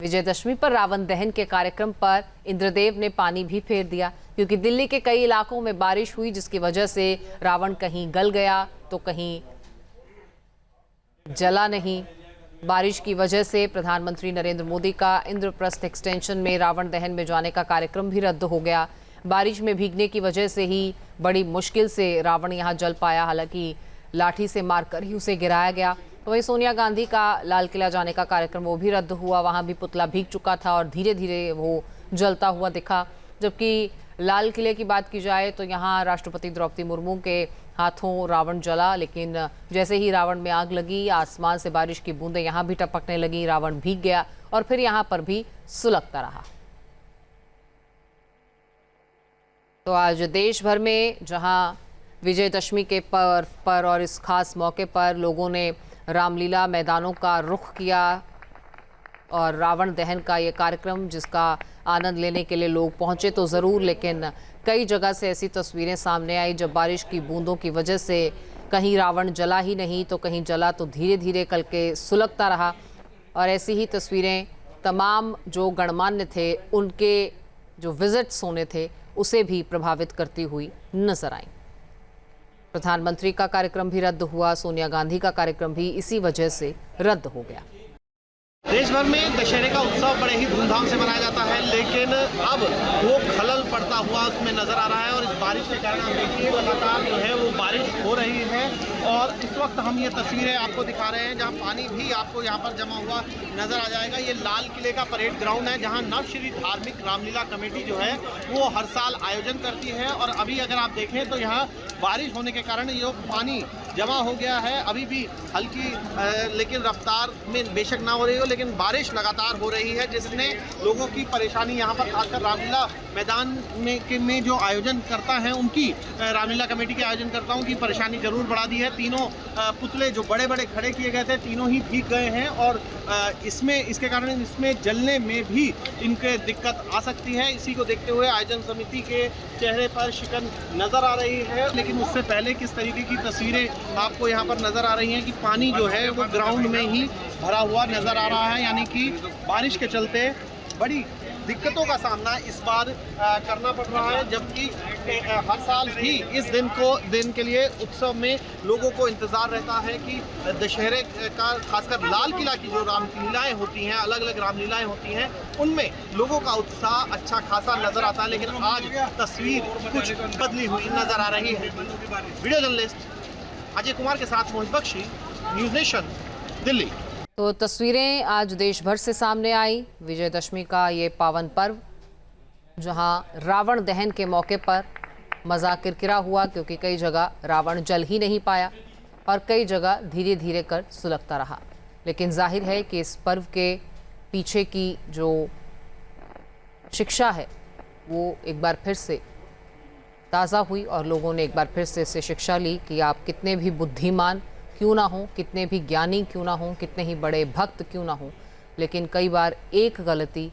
विजयदशमी पर रावण दहन के कार्यक्रम पर इंद्रदेव ने पानी भी फेर दिया, क्योंकि दिल्ली के कई इलाकों में बारिश हुई, जिसकी वजह से रावण कहीं गल गया तो कहीं जला नहीं। बारिश की वजह से प्रधानमंत्री नरेंद्र मोदी का इंद्रप्रस्थ एक्सटेंशन में रावण दहन में जाने का कार्यक्रम भी रद्द हो गया। बारिश में भीगने की वजह से ही बड़ी मुश्किल से रावण यहां जल पाया, हालांकि लाठी से मारकर ही उसे गिराया गया। तो वहीं सोनिया गांधी का लाल किला जाने का कार्यक्रम वो भी रद्द हुआ, वहां भी पुतला भीग चुका था और धीरे धीरे वो जलता हुआ दिखा। जबकि लाल किले की बात की जाए तो यहाँ राष्ट्रपति द्रौपदी मुर्मू के हाथों रावण जला, लेकिन जैसे ही रावण में आग लगी, आसमान से बारिश की बूंदें यहाँ भी टपकने लगी, रावण भीग गया और फिर यहाँ पर भी सुलगता रहा। तो आज देश भर में जहां विजयदशमी के पर्व पर और इस खास मौके पर लोगों ने रामलीला मैदानों का रुख किया और रावण दहन का ये कार्यक्रम जिसका आनंद लेने के लिए लोग पहुंचे तो ज़रूर, लेकिन कई जगह से ऐसी तस्वीरें सामने आई जब बारिश की बूंदों की वजह से कहीं रावण जला ही नहीं तो कहीं जला तो धीरे धीरे कल के सुलगता रहा। और ऐसी ही तस्वीरें तमाम जो गणमान्य थे उनके जो विजिट्स होने थे उसे भी प्रभावित करती हुई नजर आई। प्रधानमंत्री का कार्यक्रम भी रद्द हुआ, सोनिया गांधी का कार्यक्रम भी इसी वजह से रद्द हो गया। देश भर में दशहरे का उत्सव बड़े ही धूमधाम से मनाया जाता है, लेकिन अब वो खलल पड़ता हुआ उसमें नजर आ रहा है। और इस बारिश के कारण हम देखिए लगातार जो है वो बारिश हो रही है और इस वक्त हम ये तस्वीरें आपको दिखा रहे हैं जहां पानी भी आपको यहां पर जमा हुआ नजर आ जाएगा। ये लाल किले का परेड ग्राउंड है जहां नवश्री धार्मिक रामलीला कमेटी जो है वो हर साल आयोजन करती है। और अभी अगर आप देखें तो यहाँ बारिश होने के कारण ये पानी जमा हो गया है। अभी भी हल्की लेकिन रफ्तार में बेशक ना हो रही हो, लेकिन बारिश लगातार हो रही है, जिसने लोगों की परेशानी यहाँ पर खासकर रामलीला मैदान में जो आयोजन करता है उनकी रामलीला कमेटी के आयोजनकर्ताओं की परेशानी जरूर बढ़ा दी है। तीनों पुतले जो बड़े बड़े खड़े किए गए थे तीनों ही भीग गए हैं और इसके कारण इसमें जलने में भी इनके दिक्कत आ सकती है। इसी को देखते हुए आयोजन समिति के चेहरे पर शिकन नजर आ रही है। लेकिन उससे पहले किस तरीके की तस्वीरें आपको यहाँ पर नजर आ रही हैं कि पानी जो है वो ग्राउंड में ही भरा हुआ नजर आ रहा है, यानी कि बारिश के चलते बड़ी दिक्कतों का सामना इस बार करना पड़ रहा है। जबकि हर साल भी इस दिन के लिए उत्सव में लोगों को इंतज़ार रहता है कि दशहरे का खासकर लाल किला की जो रामलीलाएँ होती हैं, अलग अलग रामलीलाएँ होती हैं, उनमें लोगों का उत्साह अच्छा खासा नज़र आता है। लेकिन आज तस्वीर कुछ बदली हुई नज़र आ रही है। वीडियो जर्नलिस्ट अजय कुमार के साथ मोहित बख्शी, न्यूज़ नेशन, दिल्ली। तो तस्वीरें आज देश भर से सामने आई विजयदशमी का ये पावन पर्व, जहां रावण दहन के मौके पर मज़ा किरकिरा हुआ, क्योंकि कई जगह रावण जल ही नहीं पाया और कई जगह धीरे धीरे कर सुलगता रहा। लेकिन जाहिर है कि इस पर्व के पीछे की जो शिक्षा है वो एक बार फिर से ताज़ा हुई और लोगों ने एक बार फिर से इससे शिक्षा ली कि आप कितने भी बुद्धिमान क्यों ना हो, कितने भी ज्ञानी क्यों ना हो, कितने ही बड़े भक्त क्यों ना हो, लेकिन कई बार एक गलती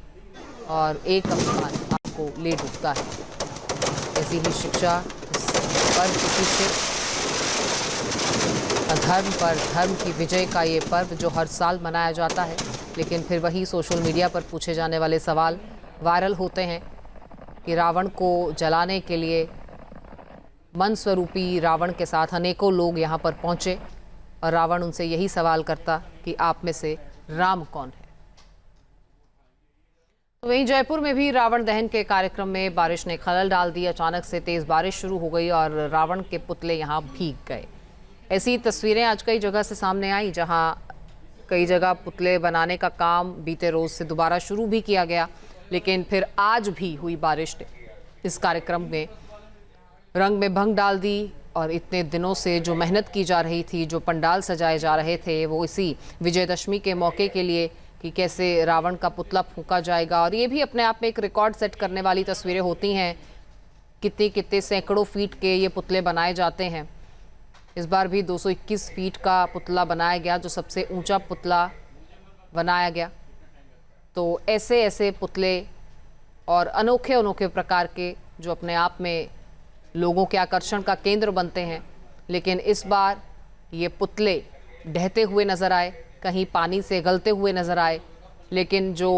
और एक अपमान आपको ले डूबता है। ऐसी ही शिक्षा इस पर्व के पीछे, अधर्म पर धर्म की विजय का ये पर्व जो हर साल मनाया जाता है, लेकिन फिर वही सोशल मीडिया पर पूछे जाने वाले सवाल वायरल होते हैं कि रावण को जलाने के लिए मन स्वरूपी रावण के साथ अनेकों लोग यहाँ पर पहुँचे और रावण उनसे यही सवाल करता कि आप में से राम कौन है। तो वहीं जयपुर में भी रावण दहन के कार्यक्रम में बारिश ने खलल डाल दी। अचानक से तेज बारिश शुरू हो गई और रावण के पुतले यहाँ भीग गए। ऐसी तस्वीरें आज कई जगह से सामने आई, जहां कई जगह पुतले बनाने का काम बीते रोज से दोबारा शुरू भी किया गया, लेकिन फिर आज भी हुई बारिश ने इस कार्यक्रम में रंग में भंग डाल दी। और इतने दिनों से जो मेहनत की जा रही थी, जो पंडाल सजाए जा रहे थे, वो इसी विजयदशमी के मौके के लिए कि कैसे रावण का पुतला फूंका जाएगा। और ये भी अपने आप में एक रिकॉर्ड सेट करने वाली तस्वीरें होती हैं। कितने कितने सैकड़ों फीट के ये पुतले बनाए जाते हैं। इस बार भी 221 फीट का पुतला बनाया गया, जो सबसे ऊंचा पुतला बनाया गया। तो ऐसे ऐसे पुतले और अनोखे अनोखे प्रकार के जो अपने आप में लोगों के आकर्षण का केंद्र बनते हैं, लेकिन इस बार ये पुतले ढहते हुए नजर आए, कहीं पानी से गलते हुए नजर आए, लेकिन जो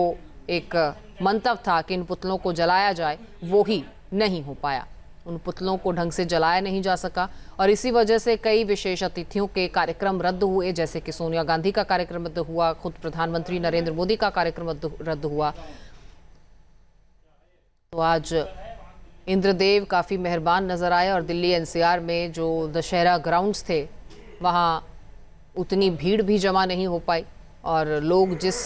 एक मंतव्य था कि इन पुतलों को जलाया जाए, वो ही नहीं हो पाया। उन पुतलों को ढंग से जलाया नहीं जा सका और इसी वजह से कई विशेष अतिथियों के कार्यक्रम रद्द हुए, जैसे कि सोनिया गांधी का कार्यक्रम रद्द हुआ, खुद प्रधानमंत्री नरेंद्र मोदी का कार्यक्रम रद्द हुआ। तो आज इंद्रदेव काफ़ी मेहरबान नज़र आए और दिल्ली एनसीआर में जो दशहरा ग्राउंड्स थे वहाँ उतनी भीड़ भी जमा नहीं हो पाई और लोग जिस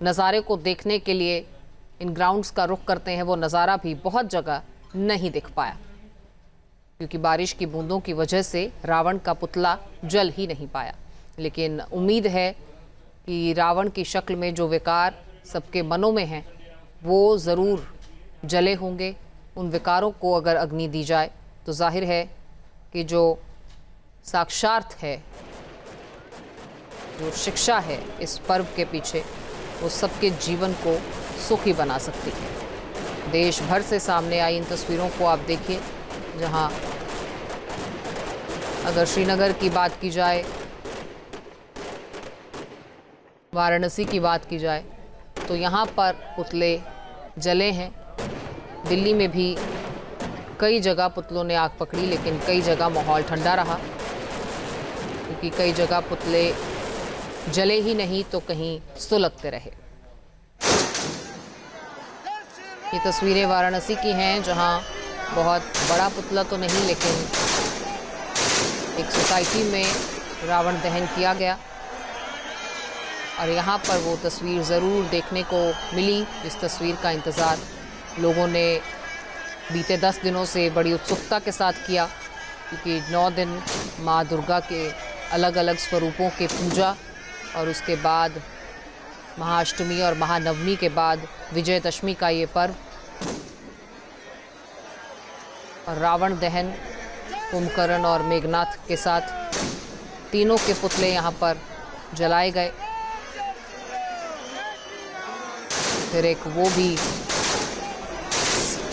नज़ारे को देखने के लिए इन ग्राउंड्स का रुख करते हैं वो नज़ारा भी बहुत जगह नहीं दिख पाया, क्योंकि बारिश की बूंदों की वजह से रावण का पुतला जल ही नहीं पाया। लेकिन उम्मीद है कि रावण की शक्ल में जो विकार सबके मनों में हैं वो ज़रूर जले होंगे। उन विकारों को अगर अग्नि दी जाए तो जाहिर है कि जो साक्षार्थ है, जो शिक्षा है इस पर्व के पीछे, वो सबके जीवन को सुखी बना सकती है। देश भर से सामने आई इन तस्वीरों को आप देखिए, जहां अगर श्रीनगर की बात की जाए, वाराणसी की बात की जाए, तो यहाँ पर पुतले जले हैं। दिल्ली में भी कई जगह पुतलों ने आग पकड़ी, लेकिन कई जगह माहौल ठंडा रहा, क्योंकि कई जगह पुतले जले ही नहीं तो कहीं सुलगते रहे। ये तस्वीरें वाराणसी की हैं, जहां बहुत बड़ा पुतला तो नहीं लेकिन एक सोसाइटी में रावण दहन किया गया और यहाँ पर वो तस्वीर ज़रूर देखने को मिली जिस तस्वीर का इंतज़ार लोगों ने बीते 10 दिनों से बड़ी उत्सुकता के साथ किया, क्योंकि 9 दिन माँ दुर्गा के अलग अलग स्वरूपों के पूजा और उसके बाद महाअष्टमी और महानवमी के बाद विजयदशमी का ये पर्व और रावण दहन कुंभकर्ण और मेघनाथ के साथ तीनों के पुतले यहाँ पर जलाए गए। फिर एक वो भी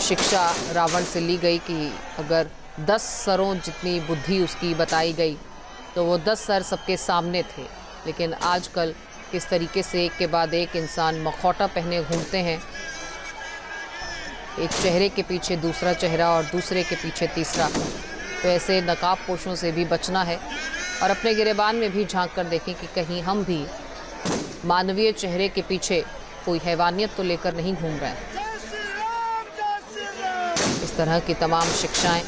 शिक्षा रावण से ली गई कि अगर 10 सरों जितनी बुद्धि उसकी बताई गई तो वो 10 सर सबके सामने थे, लेकिन आजकल किस तरीके से एक के बाद एक इंसान मखौटा पहने घूमते हैं, एक चेहरे के पीछे दूसरा चेहरा और दूसरे के पीछे तीसरा। तो ऐसे नकाबपोशों से भी बचना है और अपने गिरेबान में भी झांक कर देखें कि कहीं हम भी मानवीय चेहरे के पीछे कोई हैवानियत तो लेकर नहीं घूम रहे हैं। इस तरह की तमाम शिक्षाएं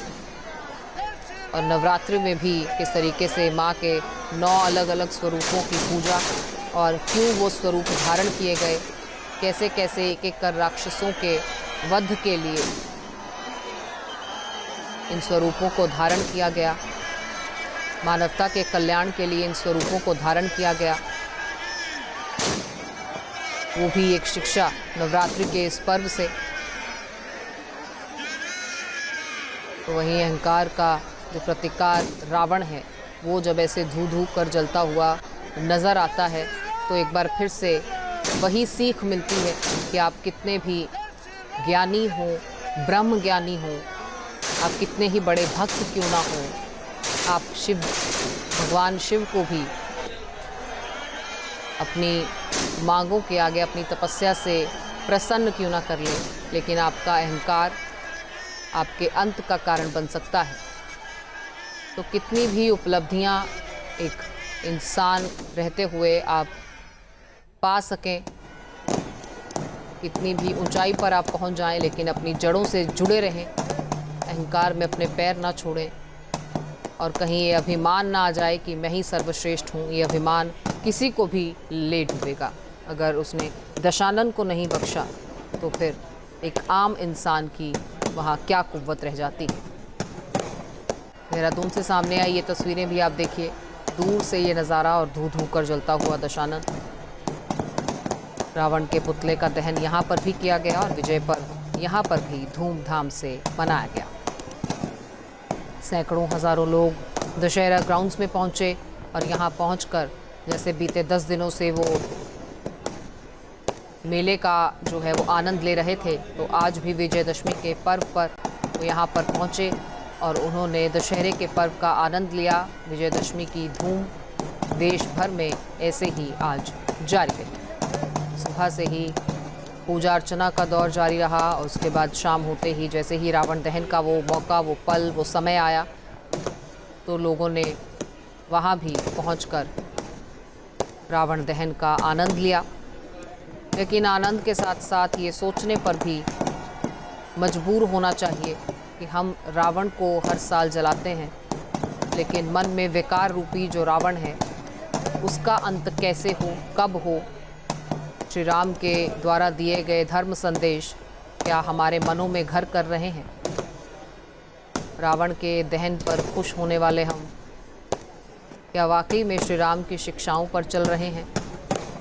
और नवरात्रि में भी किस तरीके से माँ के 9 अलग अलग स्वरूपों की पूजा और क्यों वो स्वरूप धारण किए गए, कैसे कैसे एक एक कर राक्षसों के वध के लिए इन स्वरूपों को धारण किया गया, मानवता के कल्याण के लिए इन स्वरूपों को धारण किया गया, वो भी एक शिक्षा नवरात्रि के इस पर्व से। तो वहीं अहंकार का जो प्रतिकार रावण है वो जब ऐसे धू धू कर जलता हुआ नज़र आता है तो एक बार फिर से वही सीख मिलती है कि आप कितने भी ज्ञानी हों, ब्रह्म ज्ञानी हों, आप कितने ही बड़े भक्त क्यों ना हों, आप भगवान शिव को भी अपनी मांगों के आगे अपनी तपस्या से प्रसन्न क्यों ना कर लें, लेकिन आपका अहंकार आपके अंत का कारण बन सकता है। तो कितनी भी उपलब्धियां एक इंसान रहते हुए आप पा सकें, कितनी भी ऊंचाई पर आप पहुंच जाएं, लेकिन अपनी जड़ों से जुड़े रहें, अहंकार में अपने पैर ना छोड़ें और कहीं ये अभिमान ना आ जाए कि मैं ही सर्वश्रेष्ठ हूँ। ये अभिमान किसी को भी ले डूबेगा। अगर उसने दशानन को नहीं बख्शा तो फिर एक आम इंसान की वहाँ क्या कुव्वत रह जाती है। देहरादून से सामने आई ये तस्वीरें भी आप देखिए, दूर से ये नज़ारा और धू धू कर जलता हुआ दशानन। रावण के पुतले का दहन यहाँ पर भी किया गया और विजय पर्व यहाँ पर भी धूमधाम से मनाया गया। सैकड़ों हज़ारों लोग दशहरा ग्राउंड्स में पहुँचे और यहाँ पहुँचकर जैसे बीते 10 दिनों से वो मेले का जो है वो आनंद ले रहे थे, तो आज भी विजयदशमी के पर्व पर वो यहाँ पर पहुँचे और उन्होंने दशहरे के पर्व का आनंद लिया। विजयदशमी की धूम देश भर में ऐसे ही आज जारी रही। सुबह से ही पूजा अर्चना का दौर जारी रहा और उसके बाद शाम होते ही जैसे ही रावण दहन का वो मौका, वो पल, वो समय आया तो लोगों ने वहाँ भी पहुंचकर रावण दहन का आनंद लिया। लेकिन आनंद के साथ साथ ये सोचने पर भी मजबूर होना चाहिए कि हम रावण को हर साल जलाते हैं, लेकिन मन में विकार रूपी जो रावण है उसका अंत कैसे हो, कब हो। श्री राम के द्वारा दिए गए धर्म संदेश क्या हमारे मनों में घर कर रहे हैं? रावण के दहन पर खुश होने वाले हम क्या वाकई में श्री राम की शिक्षाओं पर चल रहे हैं?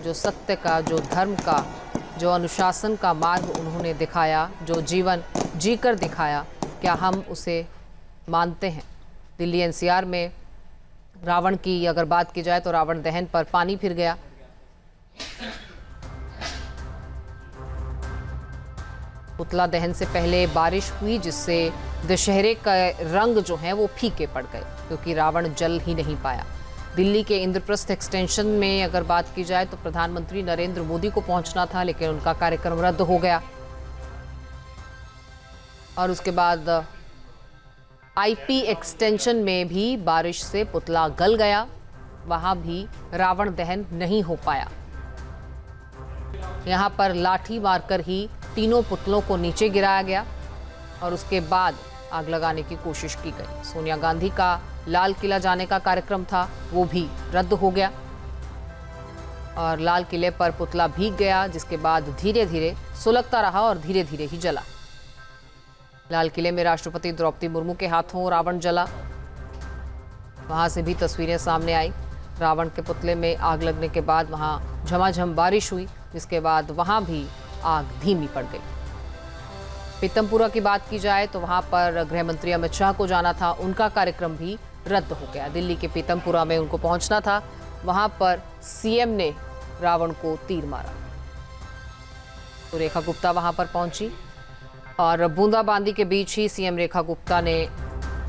जो सत्य का, जो धर्म का, जो अनुशासन का मार्ग उन्होंने दिखाया, जो जीवन जीकर दिखाया, क्या हम उसे मानते हैं? दिल्ली एनसीआर में रावण की अगर बात की जाए तो रावण दहन पर पानी फिर गया। पुतला दहन से पहले बारिश हुई जिससे दशहरे का रंग जो है वो फीके पड़ गए क्योंकि रावण जल ही नहीं पाया। दिल्ली के इंद्रप्रस्थ एक्सटेंशन में अगर बात की जाए तो प्रधानमंत्री नरेंद्र मोदी को पहुंचना था, लेकिन उनका कार्यक्रम रद्द हो गया। और उसके बाद आईपी एक्सटेंशन में भी बारिश से पुतला गल गया, वहां भी रावण दहन नहीं हो पाया। यहां पर लाठी मारकर ही तीनों पुतलों को नीचे गिराया गया और उसके बाद आग लगाने की कोशिश की गई। सोनिया गांधी का लाल किला जाने का कार्यक्रम था, वो भी रद्द हो गया और लाल किले पर पुतला भीग गया, जिसके बाद धीरे धीरे सुलगता रहा और धीरे धीरे ही जला। लाल किले में राष्ट्रपति द्रौपदी मुर्मू के हाथों रावण जला, वहां से भी तस्वीरें सामने आई। रावण के पुतले में आग लगने के बाद वहां झमाझम बारिश हुई, जिसके बाद वहां भी आग धीमी पड़ गई। पीतमपुरा की बात की जाए तो वहां पर गृह मंत्री अमित शाह को जाना था, उनका कार्यक्रम भी रद्द हो गया। दिल्ली के पीतमपुरा में उनको पहुंचना था, वहां पर सीएम ने रावण को तीर मारा। तो रेखा गुप्ता वहां पर पहुंची और बूंदाबांदी के बीच ही सीएम रेखा गुप्ता ने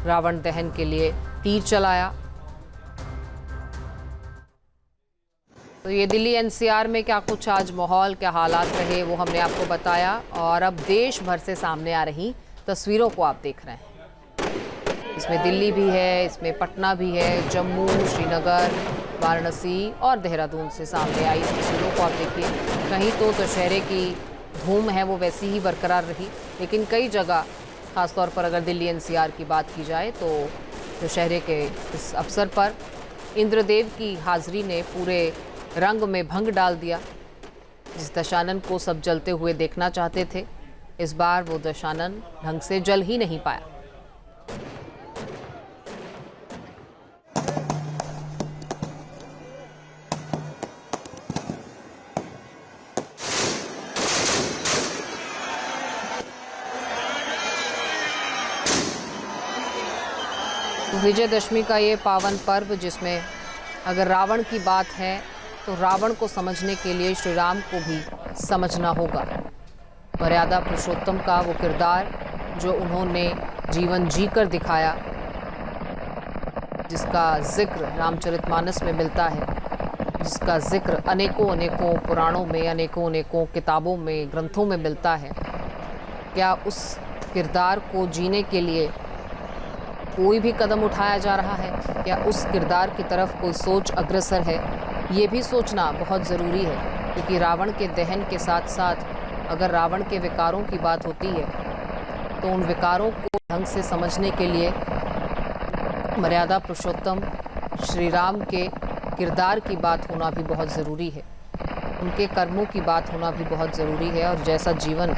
रावण दहन के लिए तीर चलाया। तो ये दिल्ली एनसीआर में क्या कुछ आज माहौल, क्या हालात रहे, वो हमने आपको बताया। और अब देश भर से सामने आ रही तस्वीरों को आप देख रहे हैं। इसमें दिल्ली भी है, इसमें पटना भी है, जम्मू, श्रीनगर, वाराणसी और देहरादून से सामने आई तस्वीरों को आप देखिए। कहीं तो दशहरे की धूम है वो वैसी ही बरकरार रही, लेकिन कई जगह, खासतौर पर अगर दिल्ली एनसीआर की बात की जाए तो दशहरे के इस अवसर पर इंद्रदेव की हाजिरी ने पूरे रंग में भंग डाल दिया। जिस दशानन को सब जलते हुए देखना चाहते थे, इस बार वो दशानन ढंग से जल ही नहीं पाया। विजयदशमी का ये पावन पर्व, जिसमें अगर रावण की बात है तो रावण को समझने के लिए श्री राम को भी समझना होगा। मर्यादा पुरुषोत्तम का वो किरदार जो उन्होंने जीवन जीकर दिखाया, जिसका जिक्र रामचरितमानस में मिलता है, जिसका जिक्र अनेकों अनेकों पुराणों में, अनेकों अनेकों किताबों में, ग्रंथों में मिलता है। क्या उस किरदार को जीने के लिए कोई भी कदम उठाया जा रहा है? क्या उस किरदार की तरफ कोई सोच अग्रसर है? ये भी सोचना बहुत ज़रूरी है, क्योंकि रावण के दहन के साथ साथ अगर रावण के विकारों की बात होती है तो उन विकारों को ढंग से समझने के लिए मर्यादा पुरुषोत्तम श्री राम के किरदार की बात होना भी बहुत ज़रूरी है, उनके कर्मों की बात होना भी बहुत ज़रूरी है। और जैसा जीवन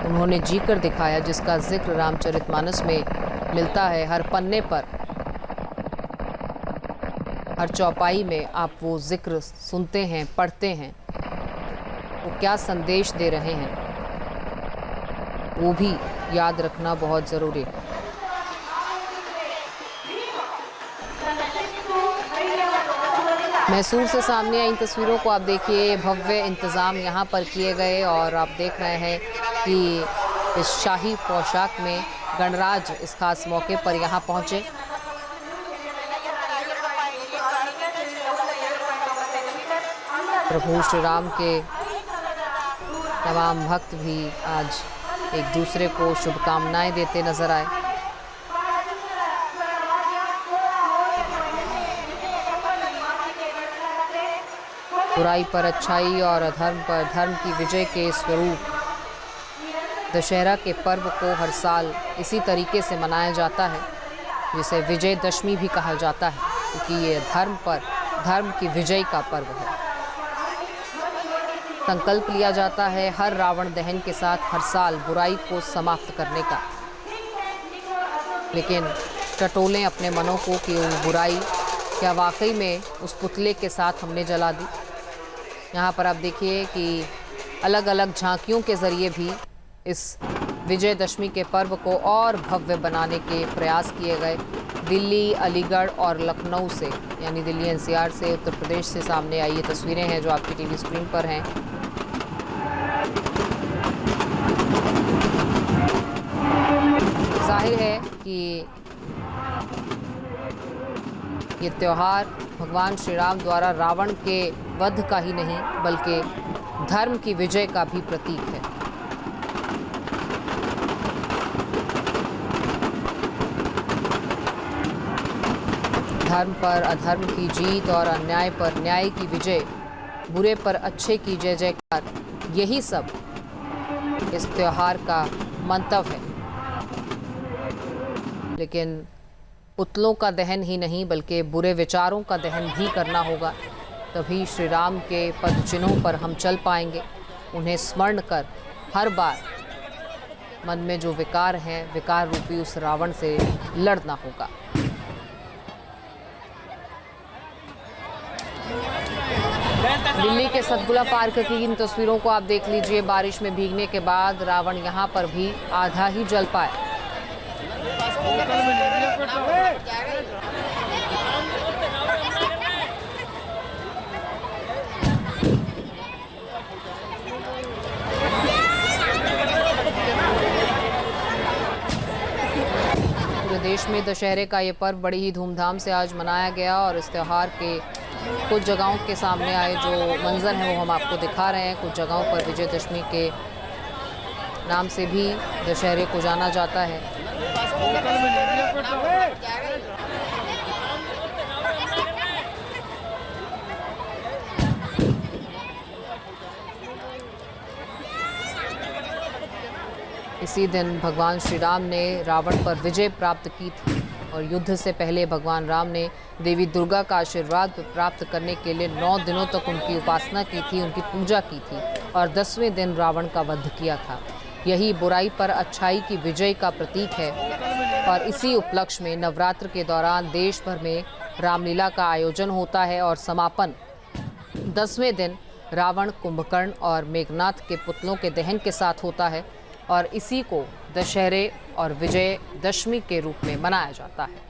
उन्होंने जीकर दिखाया, जिसका जिक्र रामचरितमानस में मिलता है, हर पन्ने पर, हर चौपाई में आप वो जिक्र सुनते हैं, पढ़ते हैं, वो क्या संदेश दे रहे हैं वो भी याद रखना बहुत ज़रूरी है। मैसूर से सामने आई इन तस्वीरों को आप देखिए। भव्य इंतज़ाम यहाँ पर किए गए और आप देख रहे हैं कि इस शाही पोशाक में गणराज इस खास मौके पर यहाँ पहुँचे। प्रभु श्री राम के तमाम भक्त भी आज एक दूसरे को शुभकामनाएं देते नजर आए। बुराई पर अच्छाई और अधर्म पर धर्म की विजय के स्वरूप दशहरा के पर्व को हर साल इसी तरीके से मनाया जाता है, जिसे विजयदशमी भी कहा जाता है, क्योंकि ये धर्म पर धर्म की विजय का पर्व है। संकल्प लिया जाता है हर रावण दहन के साथ हर साल बुराई को समाप्त करने का, लेकिन टटोलें अपने मनों को कि वो बुराई क्या वाकई में उस पुतले के साथ हमने जला दी। यहाँ पर आप देखिए कि अलग अलग झांकियों के ज़रिए भी इस विजयदशमी के पर्व को और भव्य बनाने के प्रयास किए गए। दिल्ली, अलीगढ़ और लखनऊ से, यानी दिल्ली एनसीआर से, उत्तर प्रदेश से सामने आई ये तस्वीरें हैं जो आपकी टीवी स्क्रीन पर हैं। जाहिर है कि ये त्यौहार भगवान श्री राम द्वारा रावण के वध का ही नहीं बल्कि धर्म की विजय का भी प्रतीक है। धर्म पर अधर्म की जीत और अन्याय पर न्याय की विजय, बुरे पर अच्छे की जय जयकार, यही सब इस त्योहार का मंतव्य है। लेकिन पुतलों का दहन ही नहीं बल्कि बुरे विचारों का दहन भी करना होगा, तभी श्री राम के पद चिन्हों पर हम चल पाएंगे। उन्हें स्मरण कर हर बार मन में जो विकार हैं, विकार रूपी उस रावण से लड़ना होगा। दिल्ली के सतगुला पार्क की इन तस्वीरों को आप देख लीजिए। बारिश में भीगने के बाद रावण यहाँ पर भी आधा ही जल पाया। पूरे देश में दशहरे का ये पर्व बड़ी ही धूमधाम से आज मनाया गया और इस त्यौहार के कुछ जगहों के सामने आए जो मंजर हैं वो हम आपको दिखा रहे हैं। कुछ जगहों पर विजयदशमी के नाम से भी दशहरे को जाना जाता है। इसी दिन भगवान श्री राम ने रावण पर विजय प्राप्त की थी और युद्ध से पहले भगवान राम ने देवी दुर्गा का आशीर्वाद प्राप्त करने के लिए 9 दिनों तक उनकी उपासना की थी, उनकी पूजा की थी और 10वें दिन रावण का वध किया था। यही बुराई पर अच्छाई की विजय का प्रतीक है और इसी उपलक्ष्य में नवरात्र के दौरान देश भर में रामलीला का आयोजन होता है और समापन 10वें दिन रावण, कुंभकर्ण और मेघनाथ के पुतलों के दहन के साथ होता है और इसी को दशहरे और विजयदशमी के रूप में मनाया जाता है।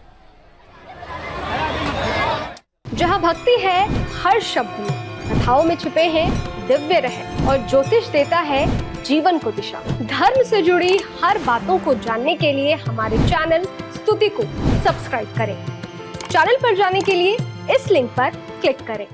जहां भक्ति है हर शब्द में, कथाओं में छुपे हैं दिव्य रहस्य और ज्योतिष देता है जीवन को दिशा। धर्म से जुड़ी हर बातों को जानने के लिए हमारे चैनल स्तुति को सब्सक्राइब करें। चैनल पर जाने के लिए इस लिंक पर क्लिक करें।